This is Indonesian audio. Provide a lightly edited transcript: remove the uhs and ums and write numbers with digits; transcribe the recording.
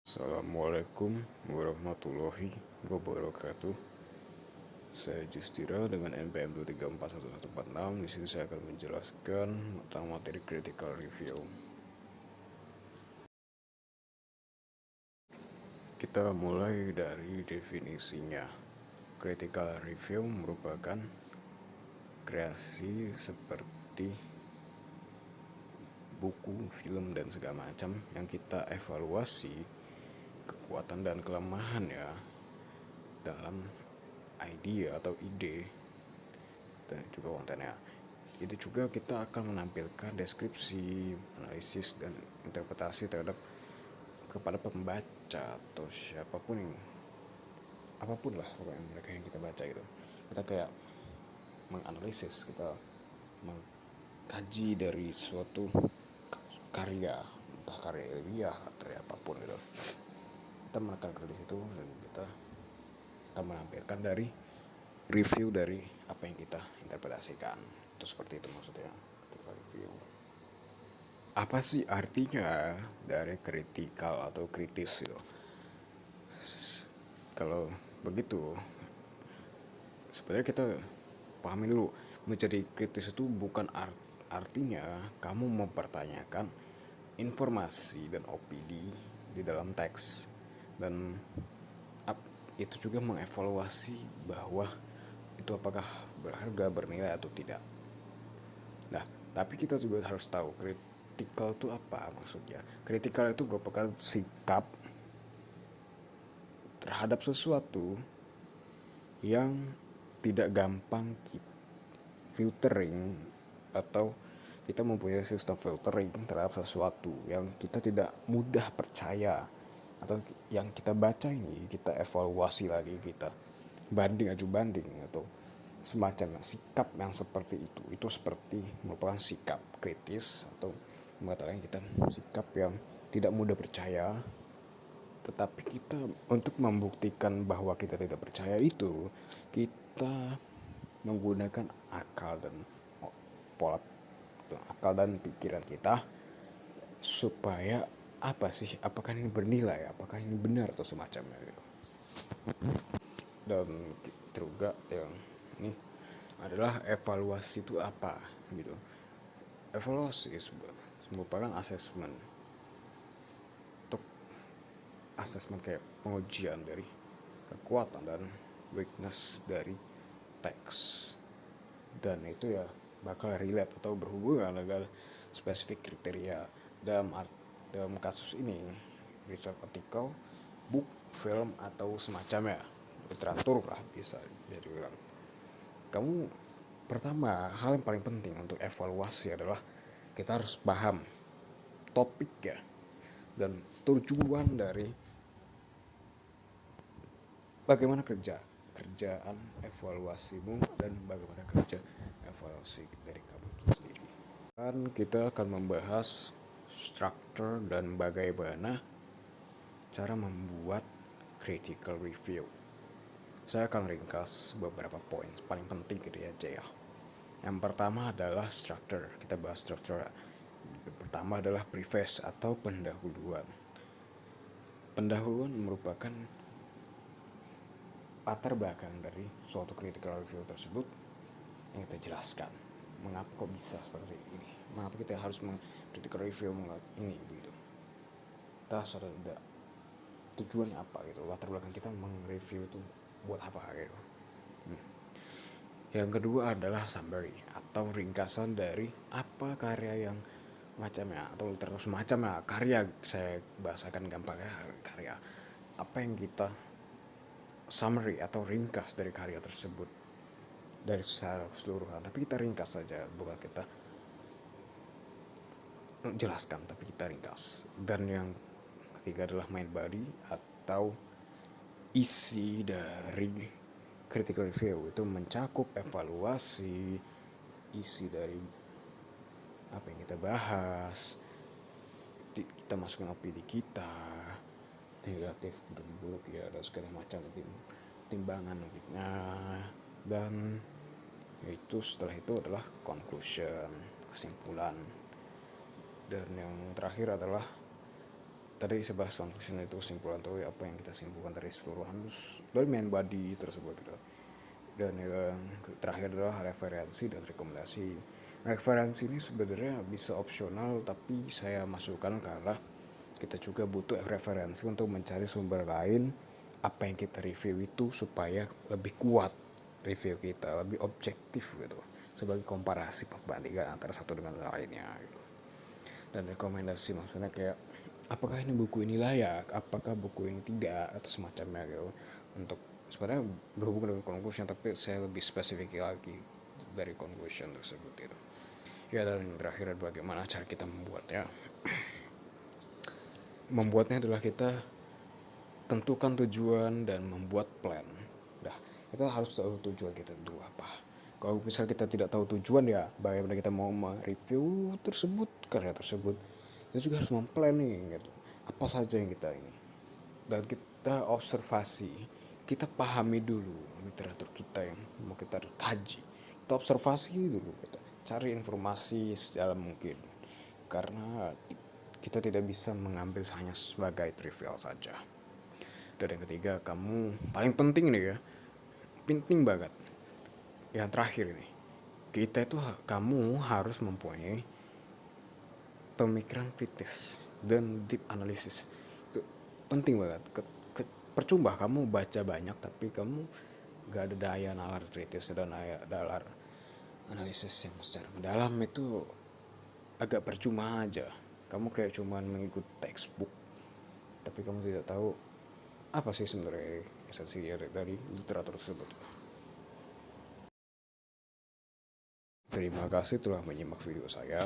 Assalamualaikum warahmatullahi wabarakatuh. Saya Justira dengan NPM 2341146. Di sini saya akan menjelaskan tentang materi critical review. Kita mulai dari definisinya. Critical review merupakan kreasi seperti buku, film, dan segala macam yang kita evaluasi kekuatan dan kelemahan ya dalam idea atau ide dan juga kontennya. Itu juga kita akan menampilkan deskripsi, analisis, dan interpretasi terhadap kepada pembaca atau siapapun yang apapun lah pokoknya mereka yang kita baca gitu. Kita kayak menganalisis, kita mengkaji dari suatu karya, entah karya ilmiah atau apapun gitu. Kita menekankan di situ dan kita akan menampilkan dari review dari apa yang kita interpretasikan. Itu seperti itu maksudnya ketika review. Apa sih artinya dari kritikal atau kritis itu? Kalau begitu, sebenarnya kita pahami dulu, menjadi kritis itu bukan artinya kamu mempertanyakan informasi dan opini di dalam teks, dan itu juga mengevaluasi bahwa itu apakah berharga, bernilai atau tidak. Nah, tapi kita juga harus tahu kritikal itu apa maksudnya. Kritikal itu merupakan sikap terhadap sesuatu yang tidak gampang filtering, atau kita mempunyai sistem filtering terhadap sesuatu yang kita tidak mudah percaya, atau yang kita baca ini kita evaluasi lagi, kita banding aju banding atau semacam sikap yang seperti itu seperti merupakan sikap kritis, atau mengatakan kita sikap yang tidak mudah percaya. Tetapi kita untuk membuktikan bahwa kita tidak percaya itu, kita menggunakan akal dan pola akal dan pikiran kita supaya apa sih, apakah ini bernilai, apakah ini benar atau semacamnya gitu. Dan juga yang ini adalah evaluasi itu apa gitu. Evaluasi merupakan asesmen, untuk asesmen kayak pengujian dari kekuatan dan weakness dari teks, dan itu ya bakal relate atau berhubungan dengan spesifik kriteria dalam kasus ini research artikel, book, film, atau semacamnya, literatur lah bisa dibilang. Kamu pertama, hal yang paling penting untuk evaluasi adalah kita harus paham topiknya dan tujuan dari bagaimana kerjaan evaluasimu dan bagaimana kerja evaluasi dari kamu itu sendiri. Dan kita akan membahas struktur dan bagaimana cara membuat critical review. Saya akan ringkas beberapa poin paling penting gitu aja ya. Yang pertama adalah struktur. Kita bahas struktur. Yang pertama adalah preface atau pendahuluan. Pendahuluan merupakan latar belakang dari suatu critical review tersebut yang kita jelaskan. Mengapa kok bisa seperti ini? Mengapa kita harus critical review ini begitu? Kita sudah ada tujuannya apa gitu, latar belakang kita mereview itu buat apa gitu. Yang kedua adalah summary atau ringkasan dari apa karya yang macamnya, atau literatur semacamnya, karya, saya bahasakan gampangnya karya. Apa yang kita summary atau ringkas dari karya tersebut dari secara keseluruhan, tapi kita ringkas saja, bukan kita jelaskan tapi kita ringkas. Dan yang ketiga adalah main body atau isi dari critical review, itu mencakup evaluasi, isi dari apa yang kita bahas, kita masukkan opini kita, negatif dan buruk ya, dan segala macam timbangan gitu. Dan itu setelah itu adalah conclusion, kesimpulan. Dan yang terakhir adalah tadi saya bahas conclusion itu kesimpulan tuh apa yang kita simpulkan dari seluruhan dari main body tersebut gitu. Dan yang terakhir adalah referensi dan rekomendasi. Referensi ini sebenarnya bisa opsional, tapi saya masukkan karena kita juga butuh referensi untuk mencari sumber lain apa yang kita review itu supaya lebih kuat review kita, lebih objektif gitu, sebagai komparasi perbandingan antara satu dengan lainnya gitu. Dan rekomendasi maksudnya kayak apakah ini buku ini layak, apakah buku ini tidak, atau semacamnya gitu. Untuk sebenarnya berhubungan dengan conclusion, tapi saya lebih spesifik lagi dari conclusion tersebut itu. Ya, dan yang terakhir bagaimana cara kita membuatnya. Membuatnya adalah kita tentukan tujuan dan membuat plan. Dah, kita harus tahu tujuan kita dulu apa. Kalau misal kita tidak tahu tujuan, ya bagaimana kita mau mereview tersebut, karya tersebut. Kita juga harus memplanning gitu. Apa saja yang kita ini. Dan kita observasi, kita pahami dulu literatur kita yang mau kita kaji. Kita observasi dulu, kita cari informasi sedalam mungkin. Karena kita tidak bisa mengambil hanya sebagai trivial saja. Dan yang ketiga, kamu paling penting nih ya, penting banget. Yang terakhir nih, kita itu kamu harus mempunyai pemikiran kritis dan deep analysis. Itu penting banget. Percuma kamu baca banyak tapi kamu gak ada daya nalar kritis dan daya nalar analisis yang secara mendalam, itu agak percuma aja. Kamu kayak cuman mengikut textbook tapi kamu tidak tahu apa sih sebenarnya esensi dari literatur tersebut. Terima kasih telah menyimak video saya.